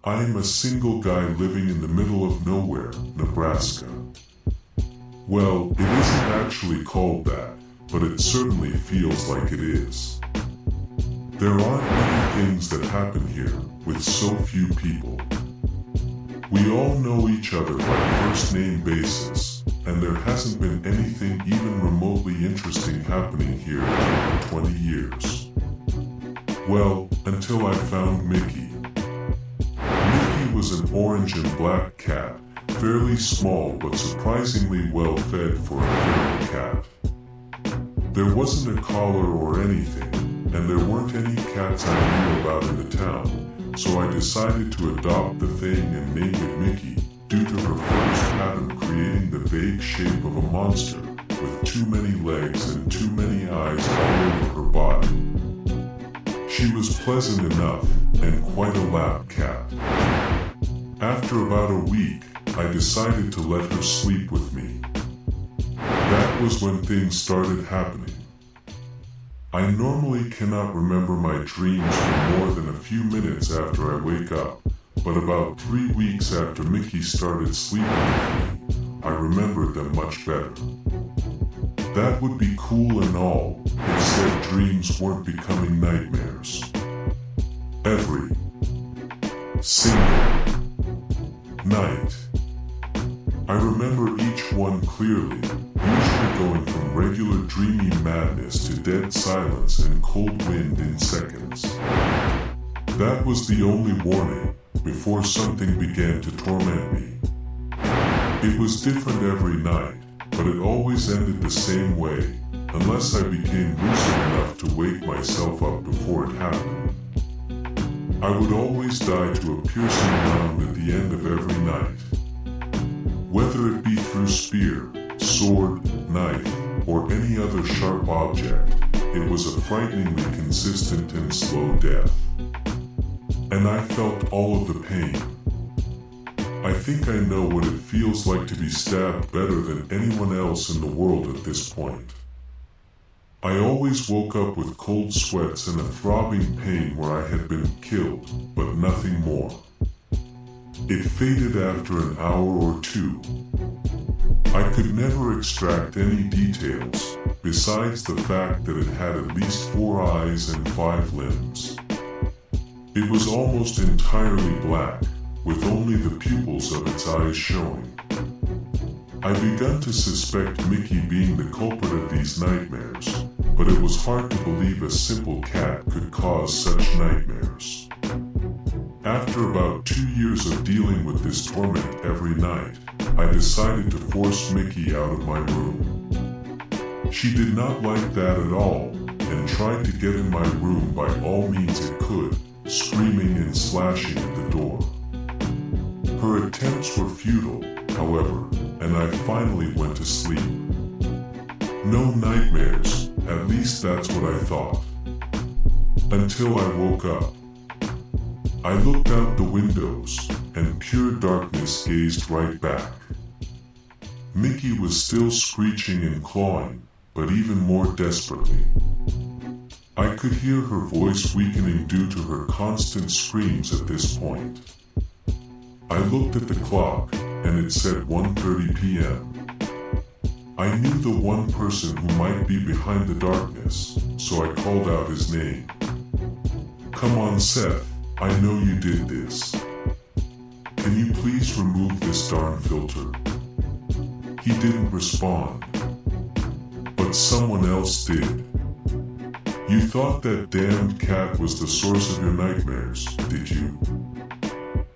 I am a single guy living in the middle of nowhere, Nebraska. Well, it isn't actually called that, but it certainly feels like it is. There aren't many things that happen here, with so few people. We all know each other by first-name basis, and there hasn't been anything even remotely interesting happening here in over 20 years. Well, until I found Mickey. Mickey was an orange and black cat, fairly small but surprisingly well fed for a feral cat. There wasn't a collar or anything, and there weren't any cats I knew about in the town, so I decided to adopt the thing and name it Mickey, due to her first pattern creating the vague shape of a monster, with too many legs and too many eyes all over her body. She was pleasant enough, and quite a lap cat. After about a week, I decided to let her sleep with me. That was when things started happening. I normally cannot remember my dreams for more than a few minutes after I wake up, but about 3 weeks after Mickey started sleeping with me, I remembered them much better. That would be cool and all, if said dreams weren't becoming nightmares. Every single night. I remember each one clearly, usually going from regular dreamy madness to dead silence and cold wind in seconds. That was the only warning, before something began to torment me. It was different every night, but it always ended the same way, unless I became lucid enough to wake myself up before it happened. I would always die to a piercing wound at the end of every night. Whether it be through spear, sword, knife, or any other sharp object, it was a frighteningly consistent and slow death. And I felt all of the pain. I think I know what it feels like to be stabbed better than anyone else in the world at this point. I always woke up with cold sweats and a throbbing pain where I had been killed, but nothing more. It faded after an hour or two. I could never extract any details, besides the fact that it had at least 4 eyes and 5 limbs. It was almost entirely black, with only the pupils of its eyes showing. I began to suspect Mickey being the culprit of these nightmares, but it was hard to believe a simple cat could cause such nightmares. After about 2 years of dealing with this torment every night, I decided to force Mickey out of my room. She did not like that at all, and tried to get in my room by all means it could, screaming and slashing at the door. Her attempts were futile, however, and I finally went to sleep. No nightmares, at least that's what I thought. Until I woke up. I looked out the windows, and pure darkness gazed right back. Mickey was still screeching and clawing, but even more desperately. I could hear her voice weakening due to her constant screams at this point. I looked at the clock, and it said 1:30 p.m. I knew the one person who might be behind the darkness, so I called out his name. "Come on, Seth, I know you did this. Can you please remove this darn filter?" He didn't respond. But someone else did. "You thought that damned cat was the source of your nightmares, did you?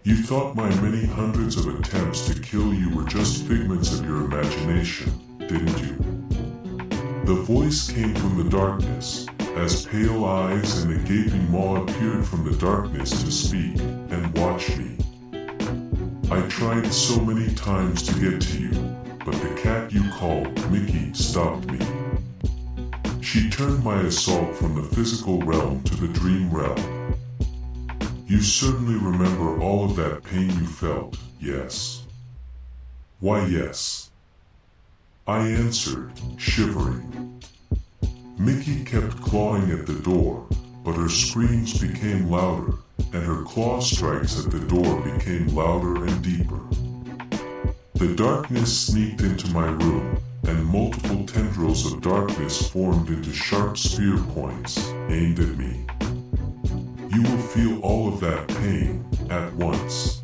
You thought my many hundreds of attempts to kill you were just figments of your imagination, didn't you?" The voice came from the darkness, as pale eyes and a gaping maw appeared from the darkness to speak and watch me. I tried so many times to get to you, but the cat you called Mickey stopped me. She turned my assault from the physical realm to the dream realm. You certainly remember all of that pain you felt, yes? Why, yes. I answered, shivering. Mickey kept clawing at the door, but her screams became louder, and her claw strikes at the door became louder and deeper. The darkness sneaked into my room, and multiple tendrils of darkness formed into sharp spear points, aimed at me. You will feel all of that pain at once.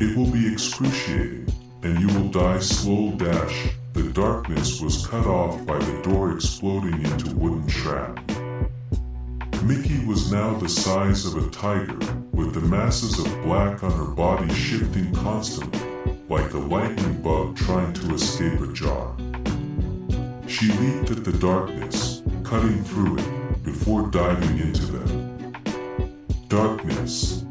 It will be excruciating, and you will die slow. The darkness was cut off by the door exploding into wooden shrapnel. Mickey was now the size of a tiger, with the masses of black on her body shifting constantly, like a lightning bug trying to escape a jar. She leaped at the darkness, cutting through it, before diving into them. Darkness.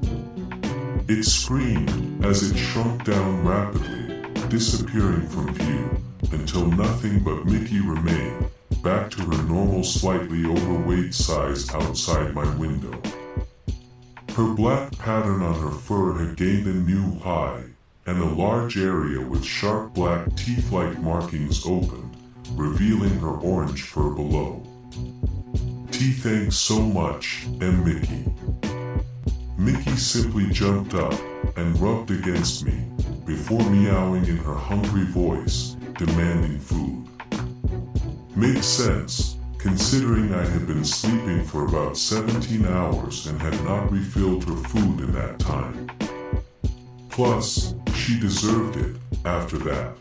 It screamed as it shrunk down rapidly, disappearing from view, until nothing but Mickey remained, back to her normal slightly overweight size outside my window. Her black pattern on her fur had gained a new high, and a large area with sharp black teeth-like markings opened, revealing her orange fur below. Thanks so much, Mickey. Mickey simply jumped up and rubbed against me, before meowing in her hungry voice, demanding food. Makes sense, considering I had been sleeping for about 17 hours and had not refilled her food in that time. Plus, she deserved it after that.